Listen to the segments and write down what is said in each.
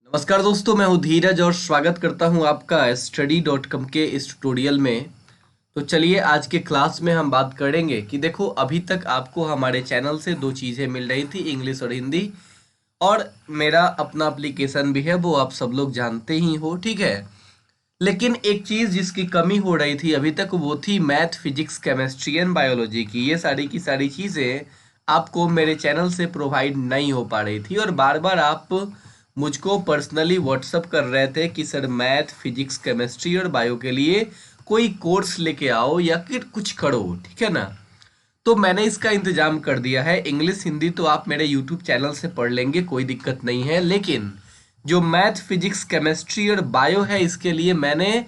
नमस्कार दोस्तों, मैं हूं धीरज और स्वागत करता हूं आपका study.com के इस ट्यूटोरियल में। तो चलिए आज के क्लास में हम बात करेंगे कि देखो अभी तक आपको हमारे चैनल से दो चीज़ें मिल रही थी, इंग्लिश और हिंदी। और मेरा अपना एप्लीकेशन भी है, वो आप सब लोग जानते ही हो, ठीक है। लेकिन एक चीज़ जिसकी कमी हो रही थी अभी तक, वो थी math, physics, chemistry and biology की। ये सारी की सारी चीज़ें आपको मेरे चैनल से प्रोवाइड नहीं हो पा रही थी और बार बार आप मुझको पर्सनली व्हाट्सअप कर रहे थे कि सर मैथ, फिजिक्स, केमिस्ट्री और बायो के लिए कोई कोर्स लेके आओ या फिर कुछ करो, ठीक है ना। तो मैंने इसका इंतजाम कर दिया है। इंग्लिश हिंदी तो आप मेरे यूट्यूब चैनल से पढ़ लेंगे, कोई दिक्कत नहीं है। लेकिन जो मैथ, फिजिक्स, केमिस्ट्री और बायो है, इसके लिए मैंने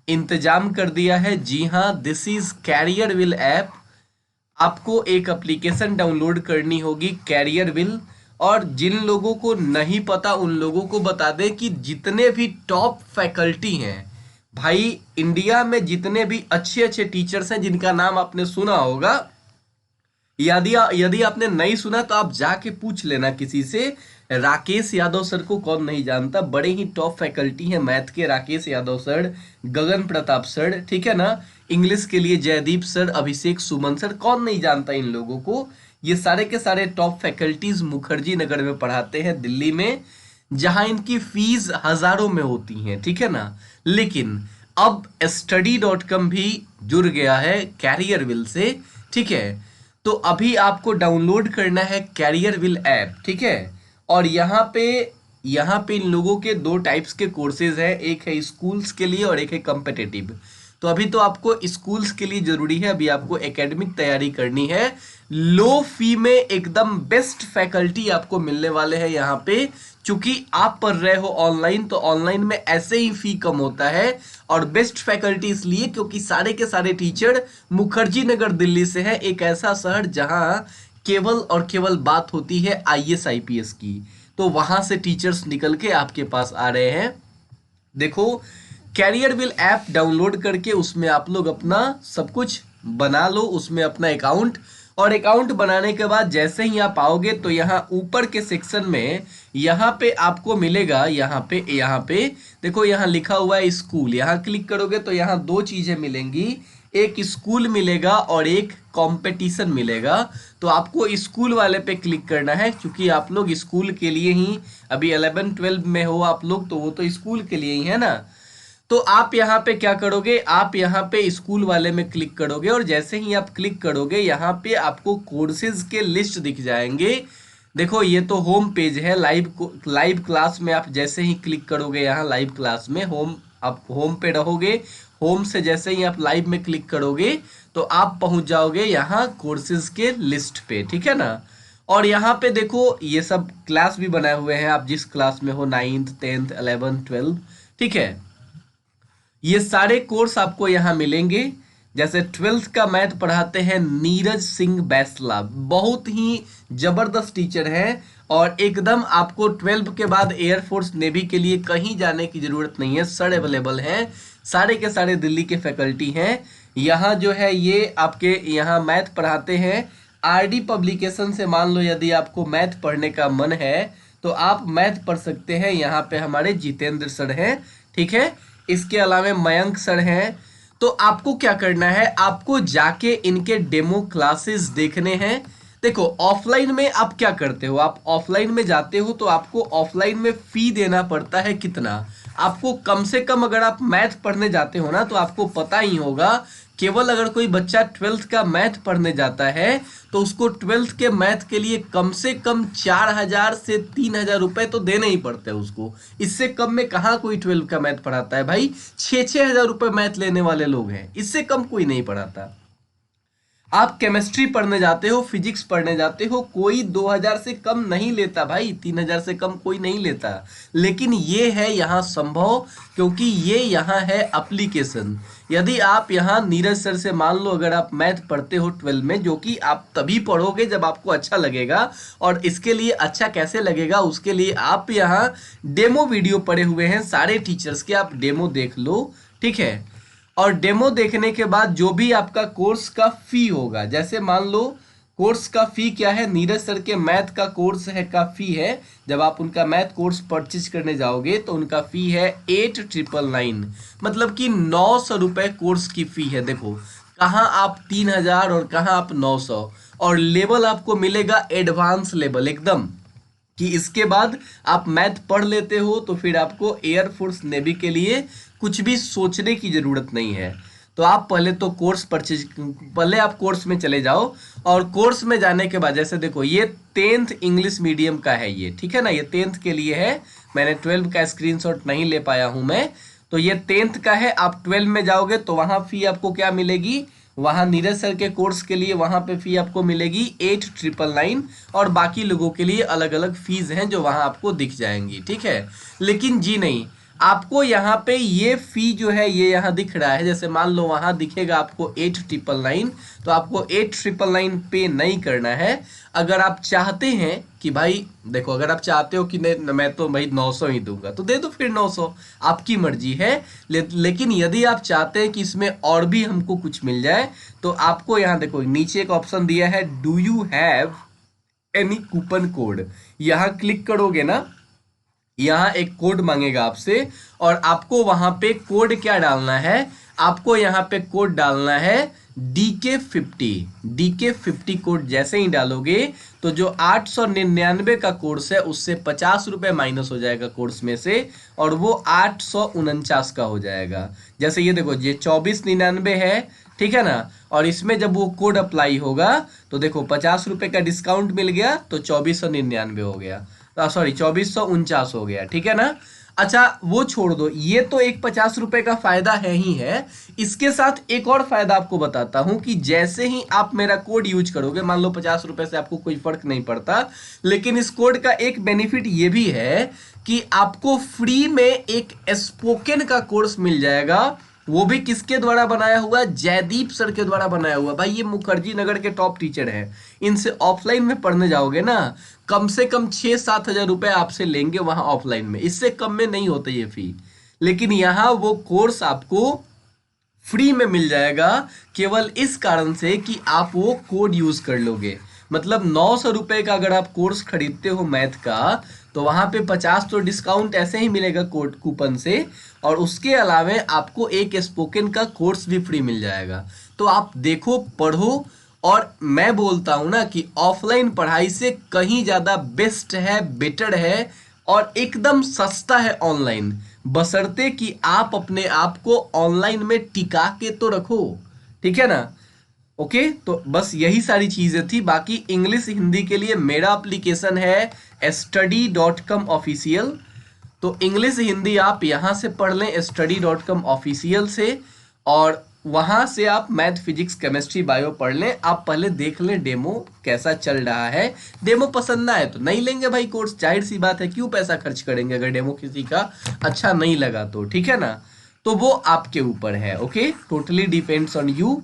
इंतजाम कर दिया है। जी हाँ, this is Careerwill app. आपको एक एप्लीकेशन डाउनलोड करनी होगी, कैरियर विल। और जिन लोगों को नहीं पता उन लोगों को बता दें कि जितने भी टॉप फैकल्टी हैं भाई, इंडिया में जितने भी अच्छे अच्छे टीचर्स हैं जिनका नाम आपने सुना होगा, यदि यदि आपने नहीं सुना तो आप जाके पूछ लेना किसी से। राकेश यादव सर को कौन नहीं जानता, बड़े ही टॉप फैकल्टी हैं मैथ के। राकेश यादव सर, गगन प्रताप सर, ठीक है ना। इंग्लिश के लिए जयदीप सर, अभिषेक सुमन सर, कौन नहीं जानता इन लोगों को। ये सारे के सारे टॉप फैकल्टीज मुखर्जी नगर में पढ़ाते हैं, दिल्ली में, जहां इनकी फीस हजारों में होती है, ठीक है ना। लेकिन अब study.com भी जुड़ गया है कैरियर विल से, ठीक है। तो अभी आपको डाउनलोड करना है कैरियर विल ऐप, ठीक है। और यहाँ पे इन लोगों के दो टाइप्स के कोर्सेज हैं, एक है स्कूल्स के लिए और एक है कॉम्पिटिटिव। तो अभी तो आपको स्कूल्स के लिए जरूरी है, अभी आपको एकेडमिक तैयारी करनी है। लो फी में एकदम बेस्ट फैकल्टी आपको मिलने वाले हैं यहाँ पे। चूंकि आप पढ़ रहे हो ऑनलाइन, तो ऑनलाइन में ऐसे ही फी कम होता है। और बेस्ट फैकल्टी इसलिए क्योंकि सारे के सारे टीचर मुखर्जी नगर दिल्ली से है, एक ऐसा शहर जहां केवल और केवल बात होती है आईएएस आईपीएस की। तो वहां से टीचर्स निकल के आपके पास आ रहे हैं। देखो, कैरियर विल ऐप डाउनलोड करके उसमें आप लोग अपना सब कुछ बना लो, उसमें अपना अकाउंट। और अकाउंट बनाने के बाद जैसे ही आप आओगे तो यहाँ ऊपर के सेक्शन में यहाँ पे आपको मिलेगा, यहाँ पे देखो, यहाँ लिखा हुआ है स्कूल। यहाँ क्लिक करोगे तो यहाँ दो चीजें मिलेंगी, एक स्कूल मिलेगा और एक कंपटीशन मिलेगा। तो आपको स्कूल वाले पे क्लिक करना है, क्योंकि आप लोग स्कूल के लिए ही, अभी 11-12 में हो आप लोग, तो वो तो स्कूल के लिए ही है ना। तो आप यहाँ पे क्या करोगे, आप यहाँ पे स्कूल वाले में क्लिक करोगे और जैसे ही आप क्लिक करोगे यहाँ पे आपको कोर्सेज के लिस्ट दिख जाएंगे। देखो, ये तो होम पेज है। लाइव क्लास में आप जैसे ही क्लिक करोगे, यहाँ लाइव क्लास में आप होम पे रहोगे। होम से जैसे ही आप लाइव में क्लिक करोगे तो आप पहुंच जाओगे यहाँ कोर्सेज के लिस्ट पे, ठीक है ना। और यहाँ पे देखो, ये सब क्लास भी बनाए हुए हैं, आप जिस क्लास में हो, 9th 10th 11th 12th, ठीक है। ये सारे कोर्स आपको यहाँ मिलेंगे। जैसे 12th का मैथ पढ़ाते हैं नीरज सिंह बैसला, बहुत ही जबरदस्त टीचर हैं। और एकदम आपको 12 के बाद एयरफोर्स नेवी के लिए कहीं जाने की जरूरत नहीं है, सर अवेलेबल हैं। सारे के सारे दिल्ली के फैकल्टी हैं। यहाँ जो है ये आपके यहाँ मैथ पढ़ाते हैं आरडी पब्लिकेशन से। मान लो यदि आपको मैथ पढ़ने का मन है तो आप मैथ पढ़ सकते हैं। यहाँ पे हमारे जितेंद्र सर हैं, ठीक है। इसके अलावा मयंक सर हैं। तो आपको क्या करना है, आपको जाके इनके डेमो क्लासेस देखने हैं। देखो, ऑफलाइन में आप क्या करते हो, आप ऑफलाइन में जाते हो तो आपको ऑफलाइन में फी देना पड़ता है कितना। आपको कम से कम, अगर आप मैथ पढ़ने जाते हो ना, तो आपको पता ही होगा, केवल अगर कोई बच्चा 12th का मैथ पढ़ने जाता है तो उसको 12th के मैथ के लिए कम से कम 4,000 से 3,000 रुपए तो देने ही पड़ते हैं उसको। इससे कम में कहाँ कोई 12th का मैथ पढ़ाता है भाई। 6,000 रुपए मैथ लेने वाले लोग हैं, इससे कम कोई नहीं पढ़ाता। आप केमिस्ट्री पढ़ने जाते हो, फिजिक्स पढ़ने जाते हो, कोई 2,000 से कम नहीं लेता भाई, 3,000 से कम कोई नहीं लेता। लेकिन ये है यहाँ संभव, क्योंकि ये यहाँ है एप्लीकेशन। यदि आप यहाँ नीरज सर से, मान लो अगर आप मैथ पढ़ते हो 12 में, जो कि आप तभी पढ़ोगे जब आपको अच्छा लगेगा। और इसके लिए अच्छा कैसे लगेगा, उसके लिए आप यहाँ डेमो वीडियो पड़े हुए हैं सारे टीचर्स के, आप डेमो देख लो, ठीक है। और डेमो देखने के बाद जो भी आपका कोर्स का फी होगा, जैसे मान लो कोर्स का फी क्या है, नीरज सर के मैथ का कोर्स है का फी है, जब आप उनका मैथ कोर्स परचेज करने जाओगे तो उनका फी है 8,999, मतलब कि 900 रुपए कोर्स की फी है। देखो कहाँ आप 3,000 और कहाँ आप 900, और लेवल आपको मिलेगा एडवांस लेवल एकदम, कि इसके बाद आप मैथ पढ़ लेते हो तो फिर आपको एयरफोर्स नेवी के लिए कुछ भी सोचने की जरूरत नहीं है। तो आप पहले तो कोर्स परचेज, पहले आप कोर्स में चले जाओ, और कोर्स में जाने के बाद जैसे देखो ये 10th इंग्लिश मीडियम का है ये, ठीक है ना, ये 10th के लिए है, मैंने 12 का स्क्रीनशॉट नहीं ले पाया हूं मैं, तो ये 10th का है। आप 12 में जाओगे तो वहां फी आपको क्या मिलेगी, वहां नीरज सर के कोर्स के लिए वहां पे फी आपको मिलेगी 8,999, और बाकी लोगों के लिए अलग अलग फीस हैं जो वहां आपको दिख जाएंगी, ठीक है। लेकिन जी नहीं, आपको यहाँ पे ये फी जो है ये यहाँ दिख रहा है, जैसे मान लो वहां दिखेगा आपको 8,999, तो आपको 8,999 पे नहीं करना है। अगर आप चाहते हैं कि भाई देखो, अगर आप चाहते हो कि नहीं मैं तो भाई 900 ही दूंगा तो दे दो फिर 900, आपकी मर्जी है। लेकिन यदि आप चाहते हैं कि इसमें और भी हमको कुछ मिल जाए, तो आपको यहाँ देखो नीचे एक ऑप्शन दिया है, do you have any coupon code, यहाँ क्लिक करोगे ना, यहाँ एक कोड मांगेगा आपसे, और आपको वहां पे कोड क्या डालना है, आपको यहाँ पे कोड डालना है DK50 कोड। जैसे ही डालोगे तो जो 899 का कोर्स है उससे 50 रुपए माइनस हो जाएगा कोर्स में से, और वो 849 का हो जाएगा। जैसे ये देखो ये 2499 है, ठीक है ना, और इसमें जब वो कोड अप्लाई होगा तो देखो 50 रुपए का डिस्काउंट मिल गया तो 2499 हो गया, सॉरी 2449 हो गया, ठीक है ना। अच्छा वो छोड़ दो, ये तो एक 50 रुपए का फायदा है ही है, इसके साथ एक और फायदा आपको बताता हूं कि जैसे ही आप मेरा कोड यूज करोगे, मान लो 50 रुपए से आपको कोई फर्क नहीं पड़ता, लेकिन इस कोड का एक बेनिफिट ये भी है कि आपको फ्री में एक स्पोकन का कोर्स मिल जाएगा, वो भी किसके द्वारा बनाया हुआ, जयदीप सर के द्वारा बनाया हुआ। भाई ये मुखर्जी नगर के टॉप टीचर हैं, इनसे ऑफलाइन में पढ़ने जाओगे ना, कम से कम 6-7 हजार रुपए आपसे लेंगे वहां ऑफलाइन में, इससे कम में नहीं होता ये फी। लेकिन यहाँ वो कोर्स आपको फ्री में मिल जाएगा, केवल इस कारण से कि आप वो कोड यूज कर लोगे। मतलब 900 रुपए का अगर आप कोर्स खरीदते हो मैथ का, तो वहां पे 50 तो डिस्काउंट ऐसे ही मिलेगा कोड कूपन से, और उसके अलावे आपको एक स्पोकन का कोर्स भी फ्री मिल जाएगा। तो आप देखो, पढ़ो, और मैं बोलता हूं ना कि ऑफलाइन पढ़ाई से कहीं ज्यादा बेस्ट है, बेटर है, और एकदम सस्ता है ऑनलाइन, बशर्ते कि आप अपने आप को ऑनलाइन में टिका के तो रखो, ठीक है ना। ओके, तो बस यही सारी चीजें थी। बाकी इंग्लिश हिंदी के लिए मेरा एप्लीकेशन है study.com ऑफिशियल, तो इंग्लिश हिंदी आप यहां से पढ़ लें study.com ऑफिशियल से, और वहां से आप मैथ फिजिक्स केमिस्ट्री बायो पढ़ लें। आप पहले देख लें डेमो कैसा चल रहा है, डेमो पसंद ना आए तो नहीं लेंगे भाई कोर्स, जाहिर सी बात है, क्यों पैसा खर्च करेंगे अगर डेमो किसी का अच्छा नहीं लगा तो, ठीक है ना। तो वो आपके ऊपर है, okay, totally depends on you.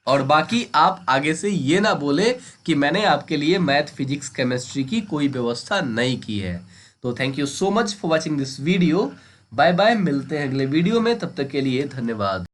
और बाकी आप आगे से ये ना बोले कि मैंने आपके लिए मैथ फिजिक्स केमिस्ट्री की कोई व्यवस्था नहीं की है। तो thank you so much for watching this video, bye bye, मिलते हैं अगले वीडियो में, तब तक के लिए धन्यवाद।